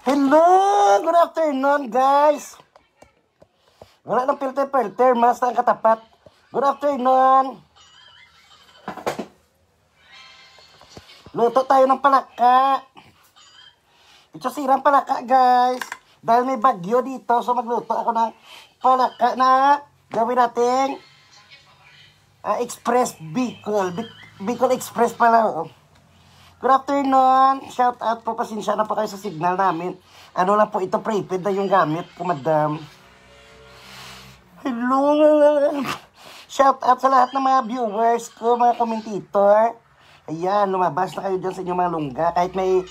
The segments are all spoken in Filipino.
Hello! Good afternoon, guys! Wala ng filter, mas na ang katapat. Good afternoon! Luto tayo ng palaka. Ito sirang palaka, guys. Dahil may bagyo dito, so magluto ako ng palaka na gawin natin Express Bicol. Bicol Express pala, oh. Good afternoon. Shout out po. Pasensya na po kayo sa signal namin. Ano lang po ito, prepaid na yung gamit ko, madam. Hello. Shout out sa lahat ng mga viewers ko, mga commentator. Ayan, lumabas na kayo dyan sa inyong mga lungga. Kahit may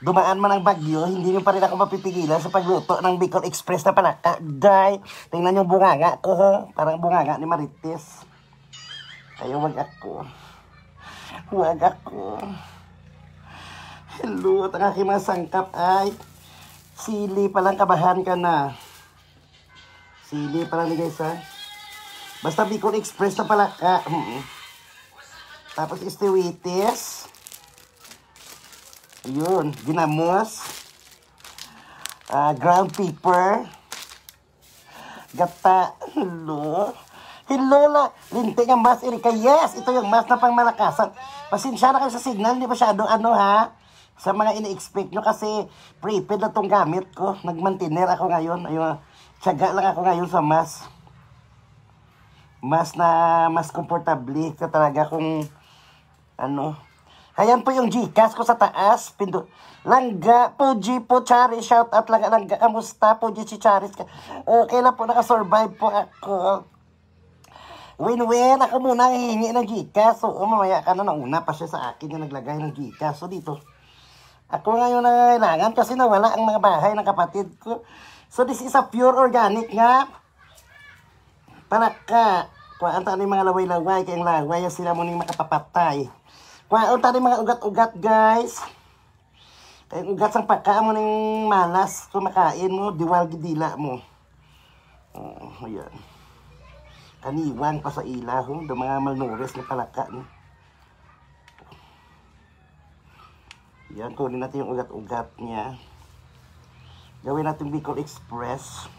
dumaan man ang bagyo, hindi nyo pa rin ako mapipigilan sa pagluto ng Bicol Express na palaka. Day, tingnan yung bunganga ko, ha? Parang bunganga ni Marites. Kaya wag ako. Wag ako. Hello, at ang aking mga sangkap ay sili palang, kabahan ka na. Sili palang ni guys, ha. Basta Bicol Express na palaka. Tapos istiwitis. Ayun, ginamos. Ground pepper. Gata. Hello. Hello la. Lintik ang mas, Erika. Yes, ito yung mas na pang malakasan. Pasensya na kayo sa signal. Hindi masyadong ano, ha. Sa mga ini-expect nyo kasi prepaid na itong gamit ko. Nagmantiner ako ngayon. Ayun, tiyaga lang ako ngayon sa mas. Mas na mas komportable ka talaga kung ano. Ayan po yung Gcash ko sa taas. Langga, Puji po, Charis. Shout out Langga. Kamusta, Puji si Charis? Okay lang po, nakasurvive po ako. Win-win. Ako muna hihingi ng Gcash. So, mamaya ka na, nauna pa siya sa akin yung naglagay ng Gcash. So, dito. Ako ngayon na kailangan kasi nawala ang mga bahay ng kapatid ko. So, this is a pure organic nga. Palaka. Kuhaan tayo mga laway-laway. Kayang laway, sila mo nang makapapatay. Kuhaan tayo mga ugat-ugat, guys. Kayang ugat sang pagka mo nang malas. Kumakain mo, diwal gidila mo. Ayan. Kaniwang pa sa ilaw. Do mga malnourished na palaka. No? Yan, kunin natin yung ugat-ugat niya. Gawin natin Bicol Express.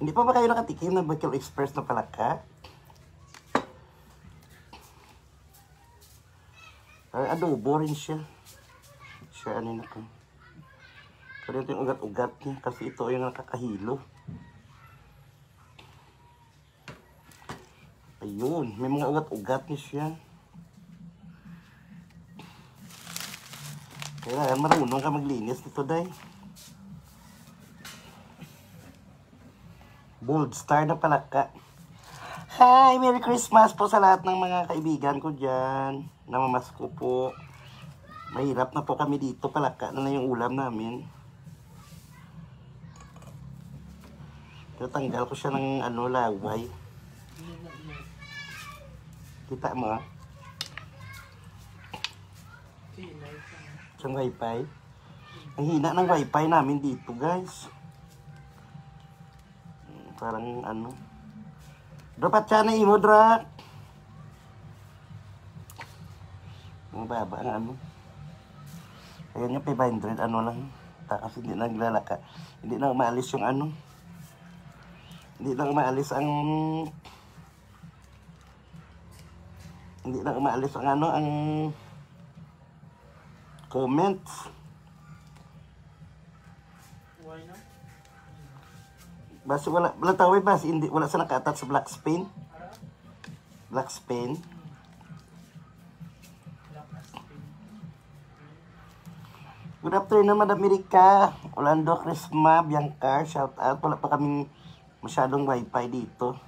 Hindi pa ba kayo nakatikim ng Bicol Express na palaka? Adobo rin siya. Siya, ano na ko. Kunin natin yung ugat-ugat niya kasi ito yung nakakahilo. Ayun, may mga ugat-ugat niya siya. Kailangan marunong ka maglinis nito, day. Bold Star na palaka. Hi! Merry Christmas po sa lahat ng mga kaibigan ko dyan. Namamasko po. Mahirap na po kami dito. Palaka na yung ulam namin. Tatanggal ko siya ng laway. Kita mo, ha? Isang wifi. Ang hina ng wifi namin dito, guys. Parang ano. Dapat siya na imo, dra. Mababa ang ano. Ayan yung 500, ano lang. Kasi hindi na naglalaka. Hindi na umaalis yung ano. Hindi na umaalis ang... Hindi na umaalis ang ano, ang... comments. Why not? Basta wala tawid ba? Hindi, wala sa naka-attach sa black spin. Black spin. Good afternoon, Madam Erika. Orlando, Crisma, Biancar, shout out. Wala pa kaming masyadong wifi dito.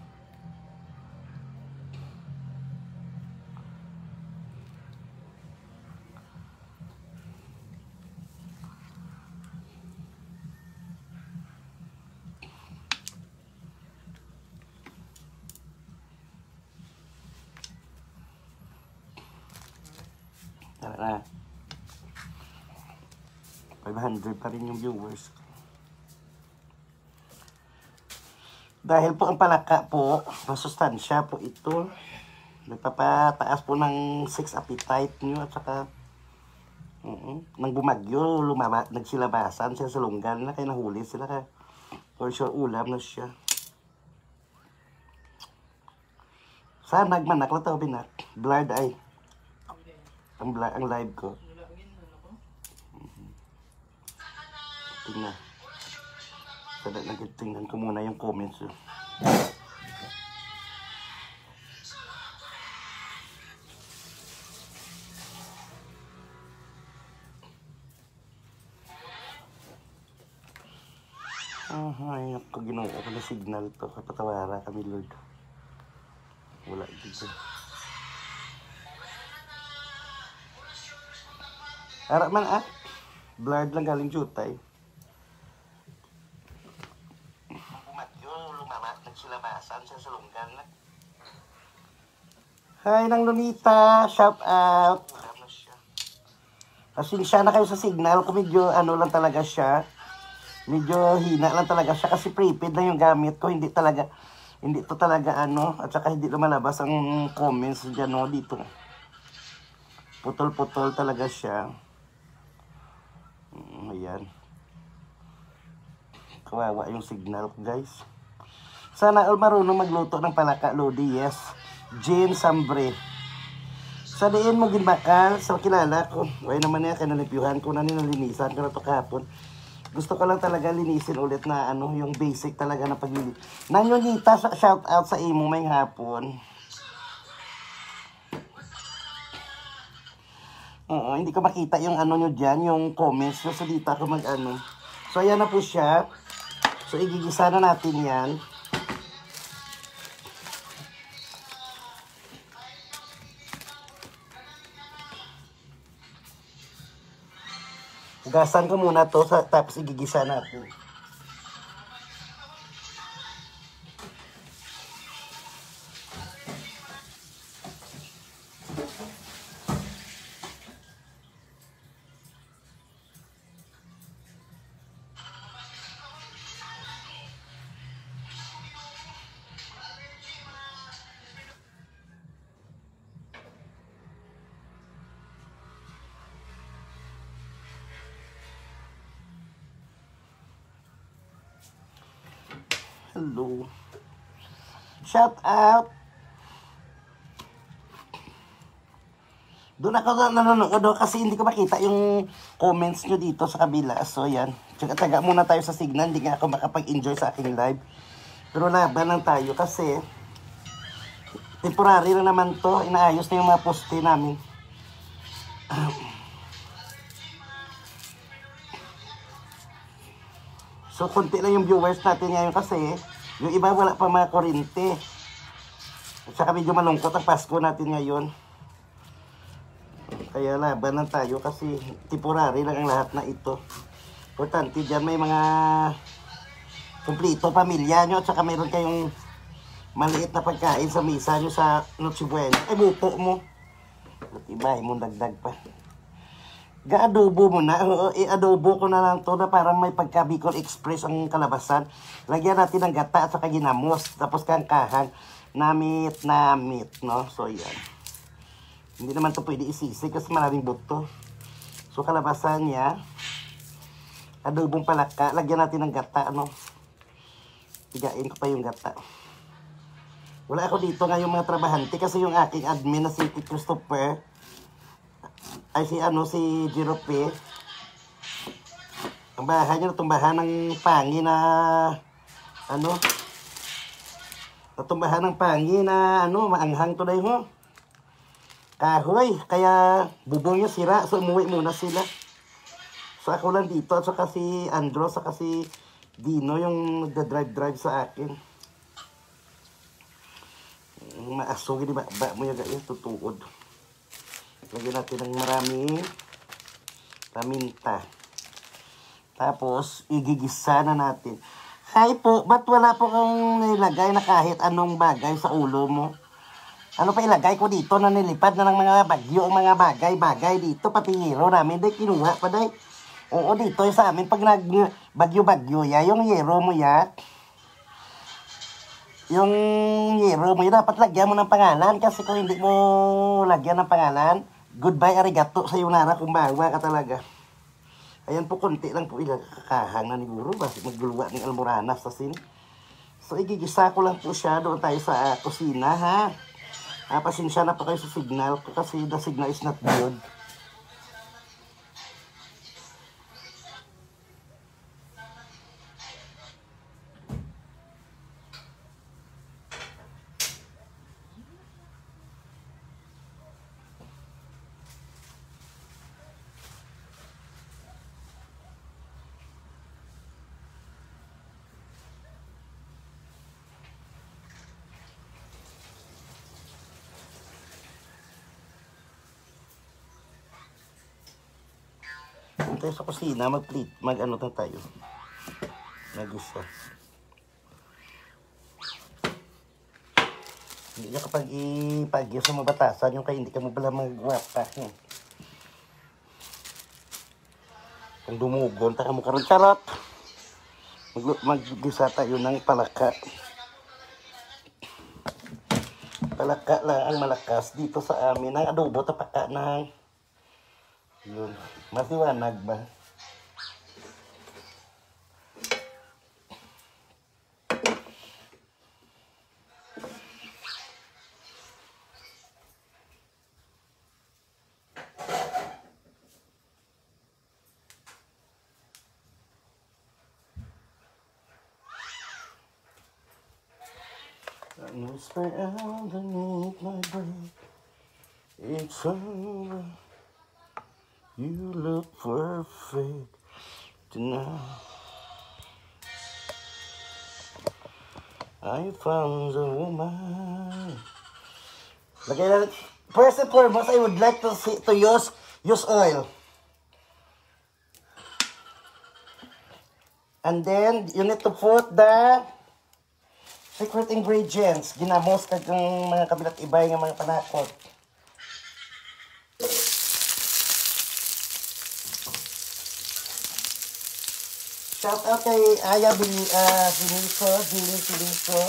Tara na. 500 pa rin yung viewers. Dahil po ang palaka po, masustansya po ito. Nagpapataas po ng 6 appetite nyo at saka Nang bumagyo, nagsilabasan siya sa lunggan na kaya nahuli sila ka. For sure, ulam na siya. Saan nagmanak lang ito, binak? Blurred eye. Ang live ko. Tingnan. Tingnan ko muna yung comments. Ay, ako ginawa ko na signal to. Kapatawara kami, Lord. Wala dito. Harap man blurred lang galing jutay. Nagsilabasan siya sa lunggan. Hi, Nang Lunita. Shout out. Pasensya na kayo sa signal. Kung medyo ano lang talaga siya. Medyo hina lang talaga siya kasi prepaid na yung gamit ko. Hindi to talaga ano. At saka hindi lumalabas ang comments dyan no, dito. Putol-putol talaga siya. Ayan. Kawawa yung signal ko, guys. Sana all marunong magluto ng palaka, Lodi. Yes. Jane Sambre. Sa diin mo ginbakal, sa kilala ko. Way naman niya, kanalipyuhan ko na ninalinisan ko na ito kahapon. Gusto ko lang talaga linisin ulit na ano, yung basic talaga na paglilinis. Nanyonita, shout out sa imo may hapon. Hindi ko makita yung ano nyo dyan, yung comments nyo. So dito ako mag ano. So ayan na po siya. So igigisa na natin yan. Hugasan ko muna to tapos igigisa natin. Hello. Shout out. Doon ako nanonood kasi hindi ko makita yung comments nyo dito sa kabila. So yan. Taga muna tayo sa signal. Hindi nga ako makapag-enjoy sa aking live. Pero laban lang tayo kasi temporary na naman to. Inaayos na yung mga poste namin. So, konti lang yung viewers natin ngayon kasi yung iba wala pa mga kuryente. At saka medyo malungkot ang Pasko natin ngayon. Kaya laban lang tayo kasi temporary lang ang lahat na ito. Importante dyan may mga kumplito pamilya nyo at saka mayroon kayong maliit na pagkain sa misa nyo sa Noche Buena. Ay, buto mo. Diba, mong dagdag pa. Ga-adobo mo na. I-adobo ko na lang to na parang may pagka-Bicol Express ang kalabasan. Lagyan natin ng gata at saka ginamos. Tapos kangkahan. Namit, no? So, yan. Hindi naman to pwede isisi kasi maraming buto. So, kalabasan niya. Adobong palaka. Lagyan natin ng gata, ano? Tigain ko pa yung gata. Wala ako dito ngayong mga trabahante kasi yung aking admin na si Christopher ay si Jerope. Ang bahay niya natumbahan ng pangi na maanghang to dahi ho. Kahoy, kaya bubong niya sira, so umuwi muna sila. So ako lang dito, at saka si Andro, saka si Dino yung nagda-drive sa akin. Maasog, di ba? Ba mo yung tutuod. Lagyan natin ng maraming paminta. Tapos, igigisa na natin. Hi po, ba't wala po kong nilagay na kahit anong bagay sa ulo mo? Ano pa ilagay ko dito na nilipad na ng mga bagyo, mga bagay dito, pati yero namin, day kinuha pa day. Oo, dito sa amin, pag nagbagyo-bagyo ya, yung yero mo ya, dapat lagyan mo ng pangalan, kasi kung hindi mo lagyan ng pangalan, Goodbye, arigato sa iyo, Nara. Kumbawa ka talaga. Ayan po, konti lang po ilakakahang na ni Guru. Basi magluluwa ng almoranas sa sin. So, igigisa ko lang po siya. Doon tayo sa kusina, ha? Pasensya na po kayo sa signal ko kasi the signal is not good. Tayo sa kusina, mag-ano tayo. Mag-isa. Hindi ka kapag ipagyo sa mabatasan, yung kayo hindi ka mo pala magwapa. Kung dumugon, taka mo karon charot. Mag-gisa tayo ng palaka. Palaka lang ang malakas dito sa amin. Ang adobo, tapaka ng yun. Masiwanag ba? And whisper underneath my breath, it's over. You look perfect tonight. I found a woman. Lagay lang. First and foremost, I would like to use oil. And then, you need to put the secret ingredients. Ginamos ka ng mga kabilat ibay ng mga panakot. Shout out kay Aya Bilico, Jiling Bilico.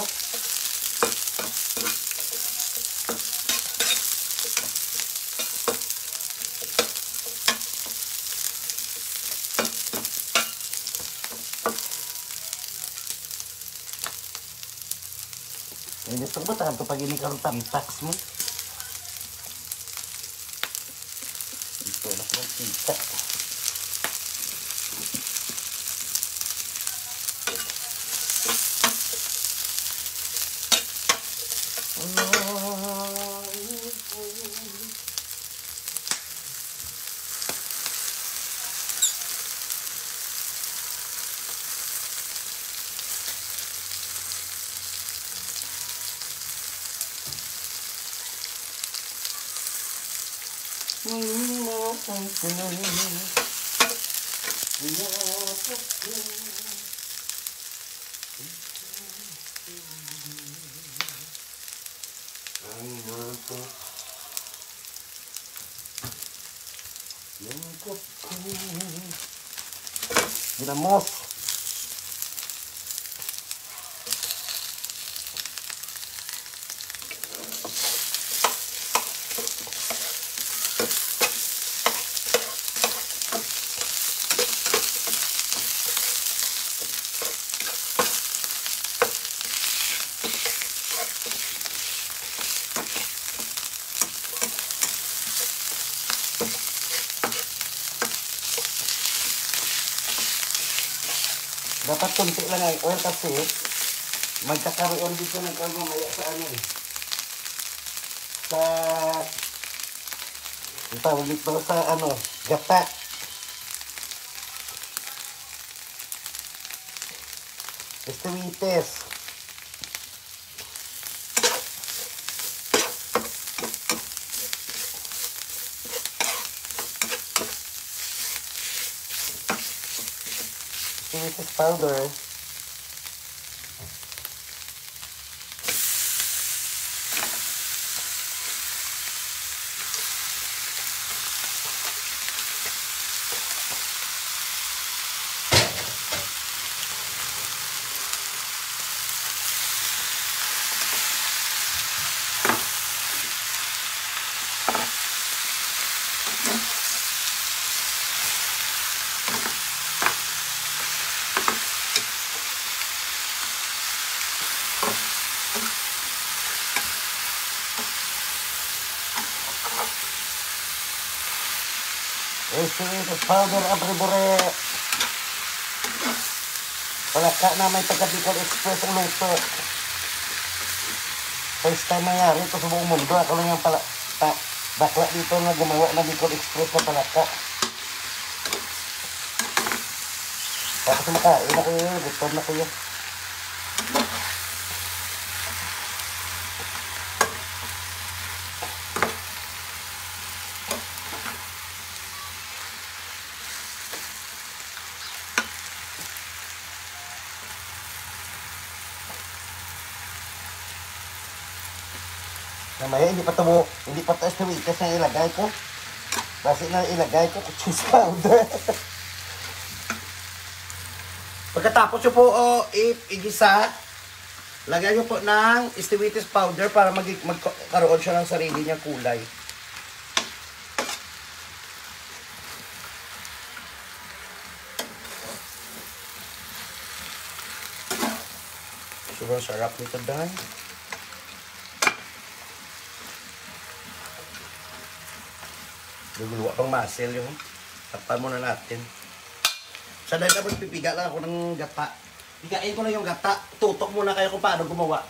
Ini ito ba tanto pag ini karong tamtax mo? Ito na po kita. Ginamos. Dapat kunti lang ang oil kasi magkakaroon dito ng oil mamaya sa ano eh. Tawag dito sa ano, gata. Estiwites. Estiwites powder. Estivitas powder abre-bure. Palaka na may taga-Bicol Express ang luto. First time nangyari ito sa buong mundo. Ako lang yung bakla dito na gumawa ng Bicol Express na palaka. Tapos makain na kayo, gutom na kayo. Namaya, hindi pa ito estivitas na ilagay ko. Basi na ilagay ko, cheese powder. Pagkatapos nyo po igisa, lagyan nyo po ng estivitas powder para magkaroon siya ng sarili niyang kulay. Sobrang sarap nito dahil. Guguluwa pang muscle yung tapan muna natin. Sa dahil dapat pipiga lang ako ng gata. Pigain ko lang yung gata. Tutok muna kayo kung paano gumawa.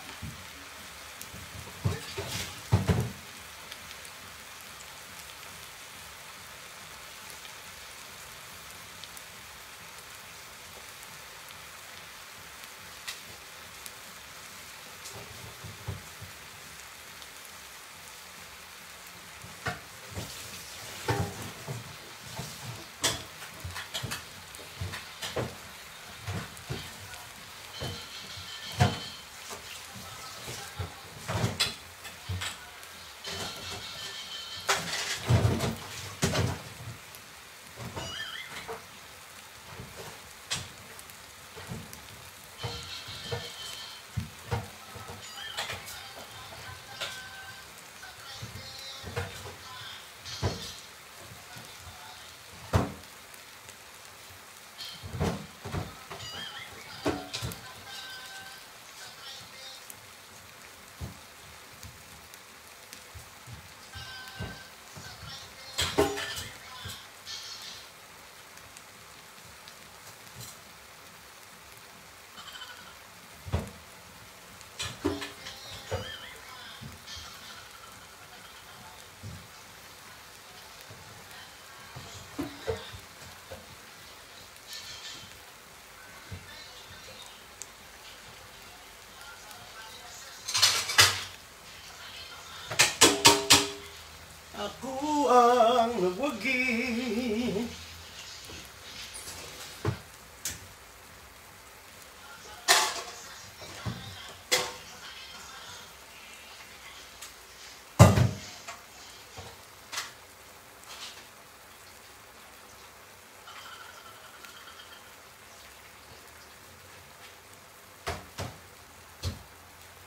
Ako ang nagwagi.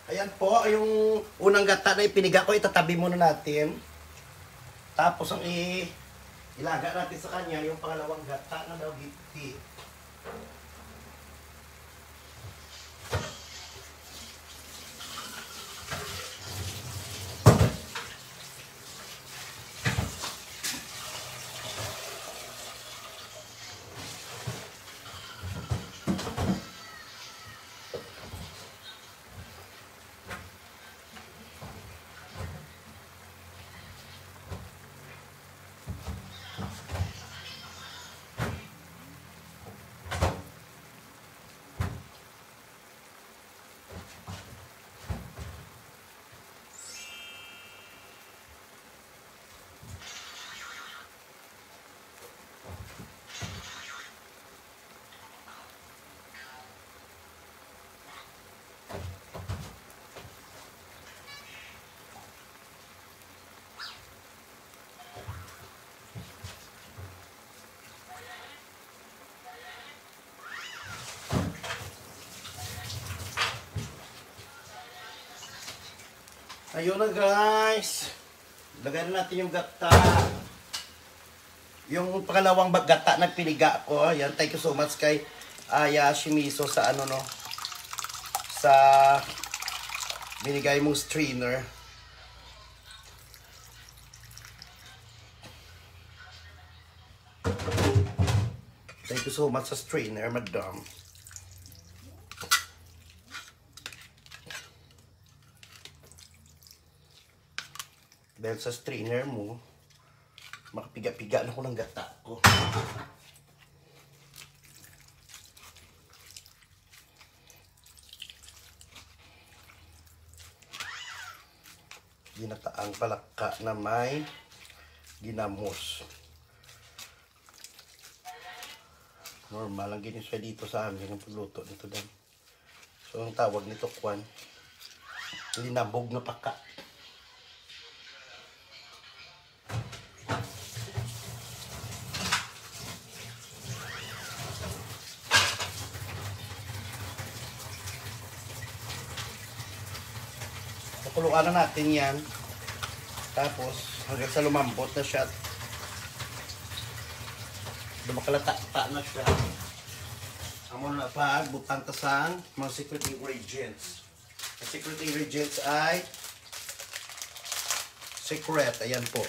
Ayan po, yung unang gata na ipiniga ko, itatabi muna natin. Tapos ang ilaga natin sa kanya, yung pangalawang gata na daw giti. Ayun na guys. Lagay na natin yung gata. Yung pangalawang gata na piniga ko. Ayan, thank you so much kay Aya Shimiso sa ano no. Sa binigay mong strainer. Thank you so much sa strainer, madam. Dahil sa strainer mo, makapiga-piga na ko ng gata ko. Ginataang palaka na may ginamos. Normal lang ganyan siya dito sa amin ang pagluto nito dan. So ang tawag nito kwan, linabog na paka. Pakuluan na natin yan. Tapos hanggang sa lumambot na siya. Dumakalata-ta na siya. Amo na pa butang tasang mga secret ingredients. Ang secret ingredients ay secret. Ayan po.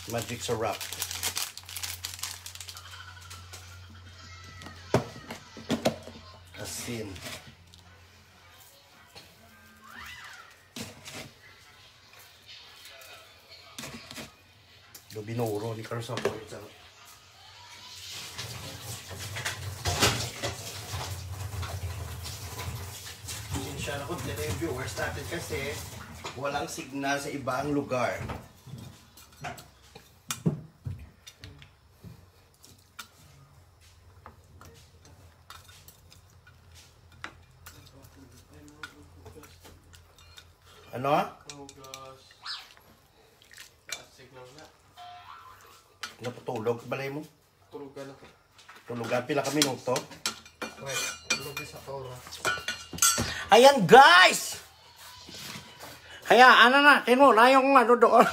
Magic syrup. Asin. Binuro ni Carlos ang point sa siya na kung yung viewers natin kasi walang signal sa ibang lugar. Ano? Napatulog balay mo? Tulugan ako. Tulugan pila kami nung to. Right. Tulog sa kaura. Ayan guys! Hayaan na natin mo na yung ano doon.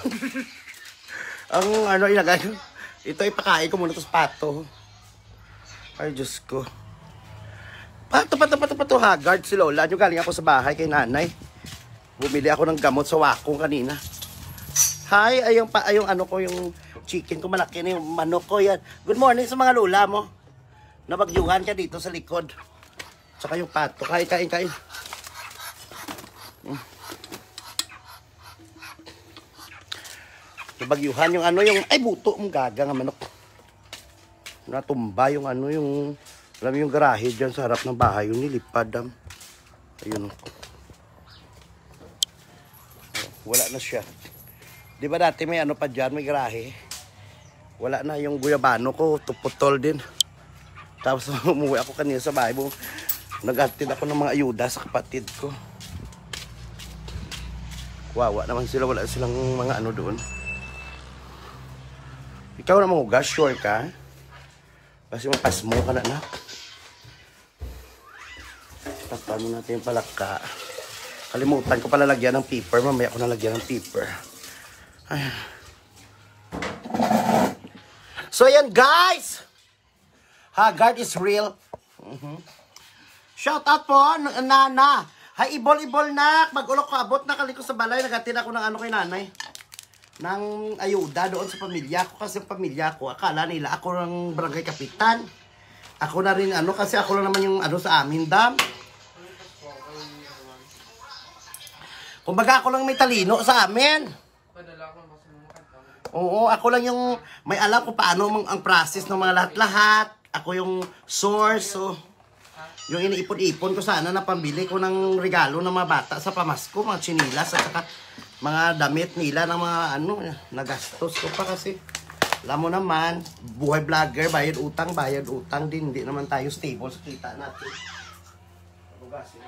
Ang ano ilagay. Ito ipakain ko muna to sa pato. Ay Diyos ko. Pato Haggard si Lola. Yung galing ako sa bahay kay nanay. Bumili ako ng gamot sa wakong kanina. Hi, ayong ano ko yung chicken ko, malaki na yung manok ko yan. Good morning sa mga lola mo. Nabagyuhan ka dito sa likod. Tsaka yung pato. Kain. Nabagyuhan yung ano yung, ay buto mong gaga nga manok. Natumba yung ano yung, alam yung garahe dyan sa harap ng bahay. Yung nilipad. Ayun. Wala na siya. Di ba dati may ano pa dyan, may garahe? Wala na yung guyabano ko, tuputol din. Tapos umuwi ako kanina sa bahay mo. Nag-attend ako ng mga ayuda sa kapatid ko. Wawa naman sila, wala silang mga ano doon. Ikaw na mahugas, sure ka? Kasi mapasmo ka na. Tapan mo natin yung palaka. Kalimutan ko pala lagyan ng paper. Mamaya ko nalagyan ng paper. Ay. So yan guys, Haggard is real. Shout out po Nana. Hay ibol na, mag-ulok ko abot na kaliko sa balay. Nagatin ako ng ano kay nanay, ng ayuda doon sa pamilya ko. Kasi pamilya ko akala nila ako ng barangay kapitan. Ako na rin ano, kasi ako lang naman yung ano sa amin dam. Kumbaga ako lang may talino sa amin. Oo, ako lang yung may alam kung paano ang process ng mga lahat-lahat. Ako yung source. So, yung iniipon-ipon ko sana na pambili ko ng regalo ng mga bata sa pamasko, mga chinilas at saka mga damit nila ng mga ano, nagastos ko pa kasi. Alam mo naman, buhay vlogger, bayad utang din. Hindi naman tayo stable sa kita natin. Pabugasin.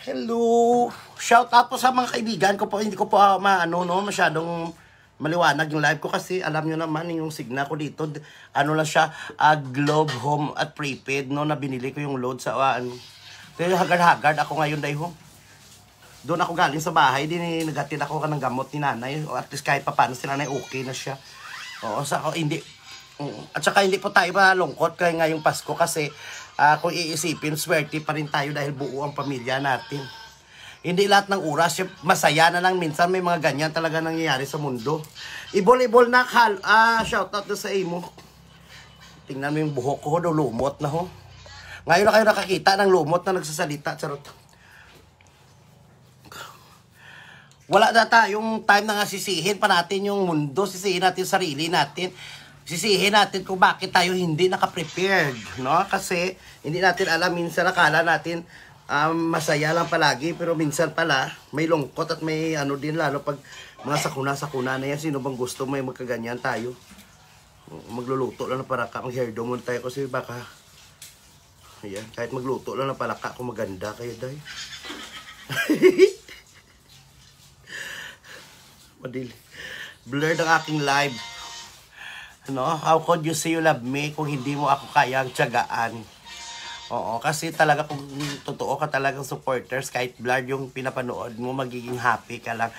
Hello! Shout out po sa mga kaibigan ko po. Hindi ko po masyadong maliwanag yung live ko kasi alam nyo naman yung signal ko dito. Ano lang siya, Globe Home at Prepaid, no, na binili ko yung load sa Pero Haggard ako ngayon dahil doon ako galing sa bahay, naghatid ako ng gamot ni nanay. O at least kahit pa paano si nanay okay na siya. Oo, sa ako hindi. At saka hindi po tayo malungkot kaya ngayong Pasko kasi kung iisipin, swerte pa rin tayo dahil buo ang pamilya natin. Hindi lahat ng oras, masaya na lang minsan may mga ganyan talaga nangyayari sa mundo. Ibol-ibol na shoutout na sa imo. Tingnan mo yung buhok ko, lumot na ho. Ngayon na kayo nakakita ng lumot na nagsasalita, charot. Wala na tayong time na nga sisihin pa natin yung mundo, sisihin natin sarili natin. Sisihin natin kung bakit tayo hindi naka-prepared, no? Kasi hindi natin alam, minsan akala natin masaya lang palagi, pero minsan pala may lungkot at may ano din, lalo pag mga sakuna-sakuna na yan. Sino bang gusto may magkaganyan tayo? Magluluto lang na palaka, ang hair domon tayo kasi baka, ayan, kahit magluto lang na palaka kung maganda kayo dahil. Madili. Blurred ang aking live. Ano, how could you say you love me kung hindi mo ako kayang tiyagaan? Oo, kasi talaga kung totoo ka talagang supporters, kahit blurred yung pinapanood mo, magiging happy ka lang.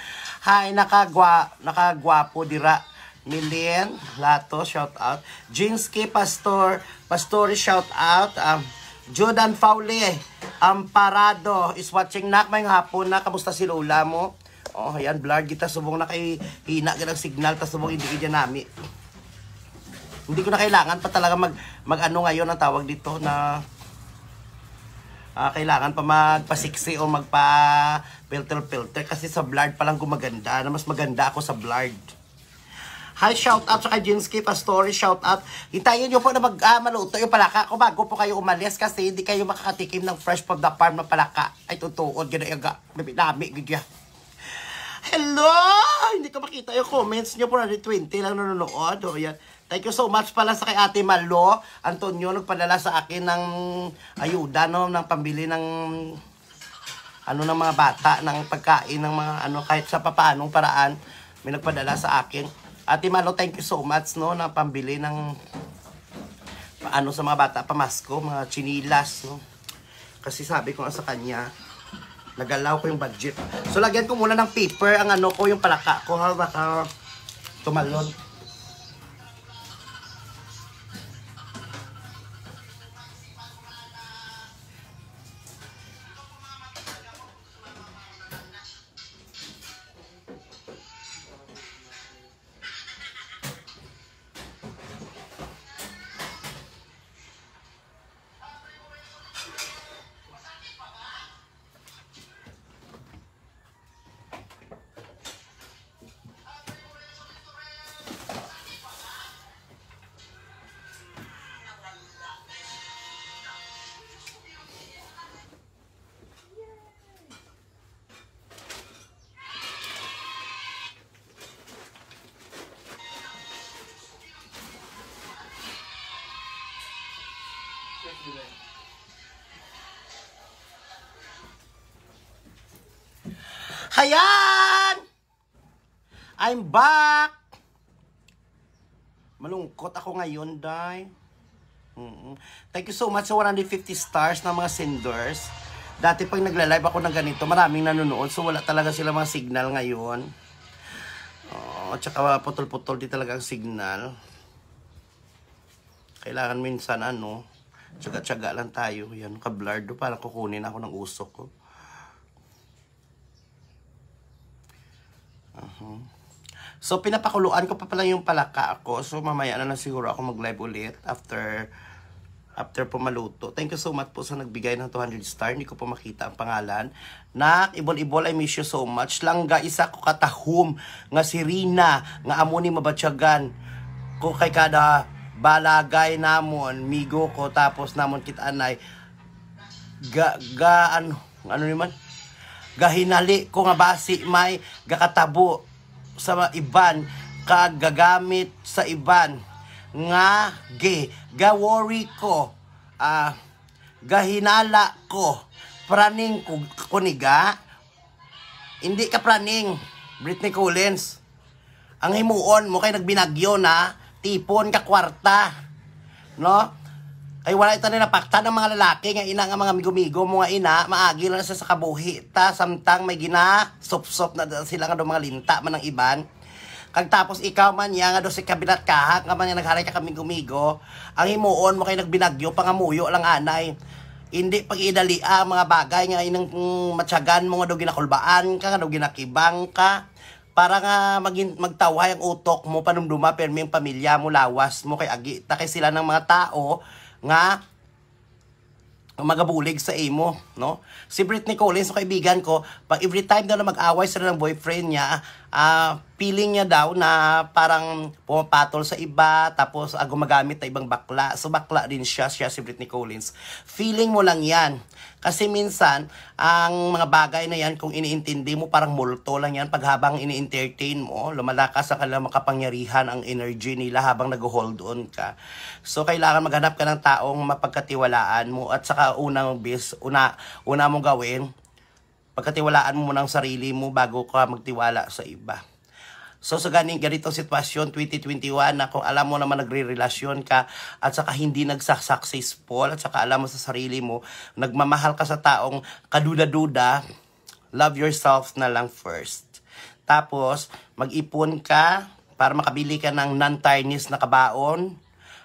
Hi, nakagwapo dira. Milien Lato, shout out. Jinsky Pastori, shout out. Jordan Faule, Amparado is watching na. May hapon na, kamusta si Lola mo? Oh, ayan, blurred kita, subong na kay hina ka ng signal, tas subong hindi ka nami. Hindi ko na kailangan pa talaga mag-ano ngayon ang tawag dito na kailangan pa magpasiksi o magpa-filter kasi sa blurred pa lang gumaganda na mas maganda ako sa blurred. Hi, shout out sa kay Jinsky Pastori, shout out. Hintayin nyo po na maluto yung palaka ko bago po kayo umalis kasi hindi kayo makakatikim ng fresh from the farm na palaka. Ay, tutuod, gano'n yung nami, gano'n. Hello! Hindi ko makita yung comments nyo po na 20 lang nanonood. O, yan. Thank you so much pala sa kay Ate Malo. Antonio, nagpadala sa akin ng ayuda, no? Ng pambili ng ano ng mga bata, ng pagkain, ng mga ano, kahit sa papaanong paraan, may nagpadala sa akin. Ate Malo, thank you so much, no? Na pambili ng ano sa mga bata, pamasko, mga chinilas, no? Kasi sabi ko sa kanya, nagalaw ko yung budget. So, lagyan ko muna ng paper ang ano ko, yung palaka ko, ha? Baka tumalon. Hayan! I'm back! Malungkot ako ngayon, Day. Thank you so much sa 150 stars na mga senders. Dati pag nagla-live ako ng ganito, maraming nanonood. So wala talaga sila mga signal ngayon. At saka putol-putol di talaga ang signal. Kailangan minsan ano, tsaga-tsaga lang tayo. Yan, ka-blurred. Parang kukunin ako ng usok ko. So, pinapakuluan ko pa pala yung palaka ako. So, mamaya na siguro ako mag-live ulit after po maluto. Thank you so much po sa nagbigay ng 200 star. Hindi ko po makita ang pangalan. Nak, ibol-ibol, I miss you so much. Langga, isa ko katahom. Nga si Rina, nga amo ni mabatsyagan. Ko kay kada balagay namon, migo ko, tapos namon kitanay. Ano naman? Gahinali ko nga basi may gakatabo sa iban, kagagamit sa iban nga gawori ko, gahinala ko, praning ko kuniga, hindi ka praning, Britney Collins. Ang himuon mo kay nagbinagyo na, tipon ka kwarta, no? Ay wala ito na napakta ng mga lalaki nga ina nga mga migo-migo mo nga ina, maagi na sa kabuhi ta, samtang may gina, sop-sop na sila nga do mga linta man ng iban. Kag tapos ikaw man ya nga do si kabilat kahak nga man nga nagharay ka kaming gumigo, ang himuon mo kay nagbinagyo pangamuyo lang anay. Hindi pag idalia mga bagay nga inang matyagan mo nga do ginakulbaan ka, nga do ginakibang ka. Para nga magtawhay ang utok mo, panumduma, permi ang pamilya mo, lawas mo, kay agi, kay sila ng mga tao nga magabulig sa imo, no? Si Britney Collins, so kaibigan ko, pag every time daw na mag-away sila ng boyfriend niya, feeling niya daw na parang pumapatol sa iba, tapos gumagamit na ibang bakla. So bakla din siya si Britney Collins. Feeling mo lang yan. Kasi minsan, ang mga bagay na yan, kung iniintindi mo, parang multo lang yan. Pag habang ini-entertain mo, lumalakas ang kanilang makapangyarihan, ang energy nila habang nag-hold on ka. So, kailangan maghanap ka ng taong mapagkatiwalaan mo. At saka una mong gawin, pagkatiwalaan mo muna ang sarili mo bago ka magtiwala sa iba. So sa ganitong sitwasyon 2021 na kung alam mo naman nagre-relasyon ka at saka hindi nagsa-successful at saka alam mo sa sarili mo, nagmamahal ka sa taong kaduda-duda, love yourself na lang first. Tapos mag-ipon ka para makabili ka ng non-tarnish na kabaon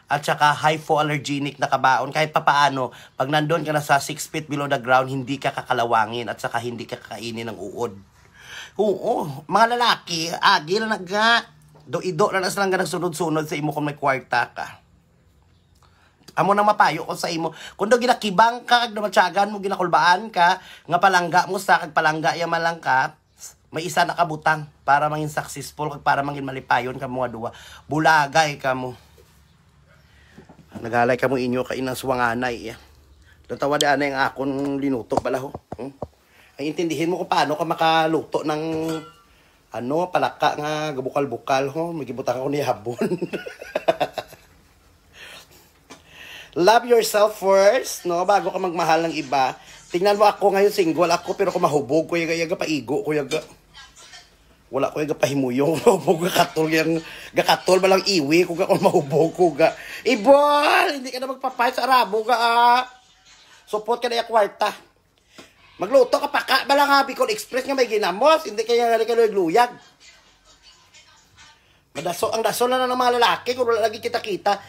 at saka hypoallergenic na kabaon. Kahit papaano, pag nandun ka na sa 6 feet below the ground, hindi ka kakalawangin at saka hindi ka kakainin ng uod. Oo, mga lalaki, agi na do-ido na silang sunod-sunod sa imo kung may kwarta ka. Amo nang mapayo ko sa imo. Kung do ginakibang ka, kag dumatsagan mo, ginakulbaan ka, nga palangga mo sa kag palangga yaman lang ka, may isa na kabutang para mangin successful, kag para mangin malipayon ka mga duwa. Bulagay ka mo. Naghalay ka mo inyo ka inang suwanganay. Datawa di anay ang akon linuto balaho. Ay intindihin mo kung paano ka makaluto ng palaka nga gabukal-bukal ho, may gibutang ako ni habon. Love yourself first, no, bago ka magmahal ng iba. Tingnan mo ako ngayon single ako pero kung mahubog ko yaga paigo ko yaga. Wala ko yaga pahimuyong, mahubog ka katol yang gakatol balang iwi kung ako mahubog ko ga. Ibol, hindi ka na magpapay sa arabo ga. Support ka na ya kwarta. Magluto ka pa ka, bala nga Bicol Express nga may ginamos, hindi kaya nga luyag. Ang daso na ng mga lalaki, kung wala lagi kita-kita,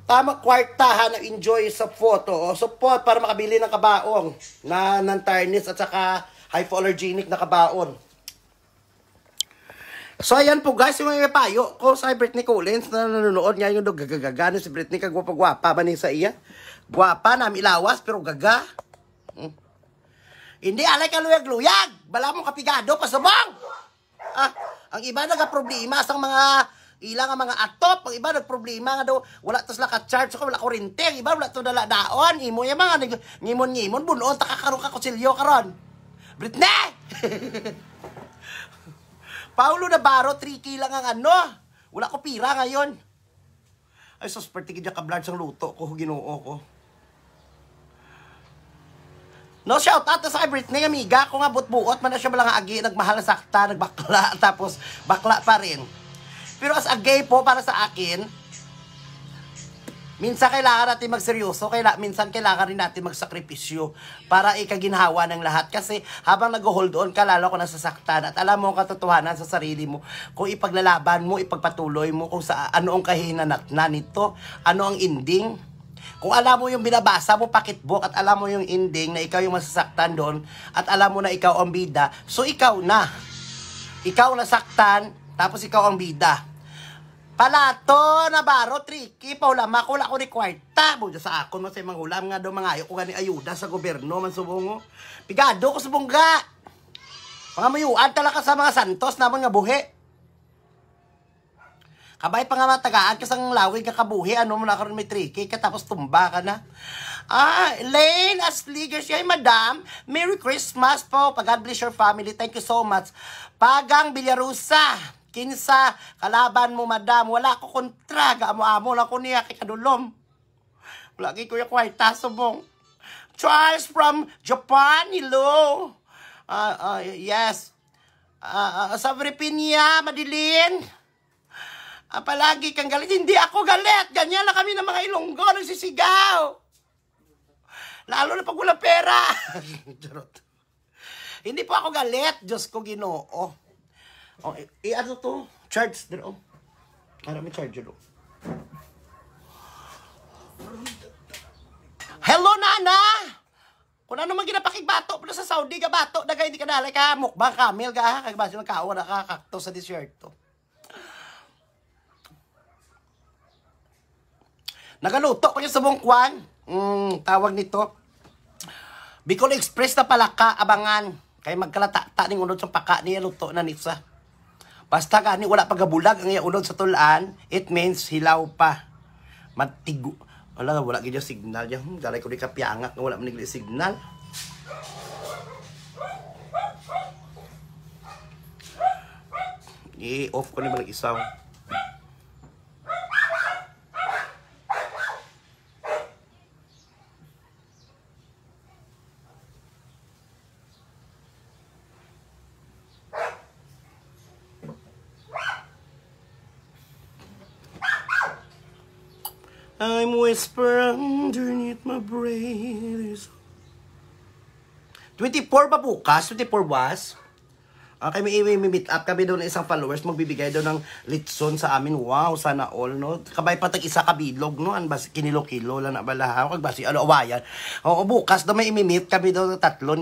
tama kwartahan na enjoy sa photo, o support para makabili ng kabaong na non-tarnish at saka hypoallergenic na kabaon. So ayan po guys, yung mga payo ko sa Britney Collins na nanonood niya yung gagagagano si Britney, kagwapa-gwapa ba niya sa iya? Gwapa na, milawas, pero gaga. Hindi alay ka luyag-luyag. Bala mo kapigado, pasabang. Ang iba nagaproblema sa mga ilang mga atop. Ang iba nagproblema nga daw, wala tas laka-charge ko, wala kurente. Ang iba wala to dala-daon. Imo yung mga ngimon-ngimon, bunoon, takakaroon ka kusilyo karon. Britney! Paulo Navarro, 3K lang ang wala ko pira ngayon. Ay, sus, partigid ka blood sang luto ko, ginoo ko. No, shout out sa Britney, amiga. Kung nga buot-buot, man na siya malang agi, nagmahal na sakta, nagbakla, tapos bakla pa rin. Pero as a gay po, para sa akin, minsan kailangan natin magseryoso, minsan kailangan rin natin magsakripisyo para ikaginhawa ng lahat. Kasi habang nag-hold on ka, lalo ko nasasaktan at alam mo ang katotohanan sa sarili mo. Kung ipaglalaban mo, ipagpatuloy mo kung ano ang kahinanatnan nito, ano ang ending. Kung alam mo yung binabasa mo, pakitbook, at alam mo yung ending na ikaw yung masasaktan doon, at alam mo na ikaw ang bida, so ikaw na. Ikaw nasaktan, tapos ikaw ang bida. Palato, Navarro, tricky, paulama ko, wala ko ni kwarta. Buda sa akon, masay manghulam nga daw, mga ayo ko gani ayuda sa gobyerno, man subungo. Pigado ko sa bungga. Mga mayuan talaga sa mga santos naman nga buhi. Kabay pa nga matagaan kasang lawig ka kabuhi, ano mo na karon may tricky ka tapos tumba ka na. Elaine Asliger siya, madam. Merry Christmas po. God bless your family. Thank you so much. Pagang Villarusa. Kinsa, kalaban mo, madam. Wala ko kontra. Gaamo-amo lang ko niya kay kadulom. Lagi ko yung kwarta subong. Charles from Japan. Hello. Yes. Sa Virginia, Madilin. Palagi kang galit. Hindi ako galit. Ganyan lang kami ng mga Ilonggo. Nagsisigaw. Lalo na pag walang pera. Hindi po ako galit. Diyos ko, Ginoo. Ano to? Charge din, oh. Para may charger, oh. Hello, Nana! Kung ano man ginapakigbato pero sa Saudi ka bato, dagay hindi ka dalay ka mukbang kamil ka ha, kagbasa ng kawa nakakakto sa dessert to. Nagaluto ko niya sa bungkwan. Tawag nito. Bicol Express na palaka, abangan. Kaya magkalata ning unod sa paka niya luto na nitsa. Basta gani wala pagabulag ang iya unod sa tulan, it means hilaw pa. Matigo. Wala gid signal diyan. Dalay ko di kapiangak nga wala man nigli signal. I-off ko ni balik isaw. I'm whisper underneath my breath. 24 ba bukas? 24 was? Okay, may meet up kami doon ng isang followers. Magbibigay doon ng litson sa amin. Wow, sana all, no? Kabay pa isa kabilog, no? An ba kinilo-kilo lang na balahaw. Kag ba si ano, awayan. Oo, bukas daw may imi-meet kami doon ng tatlo.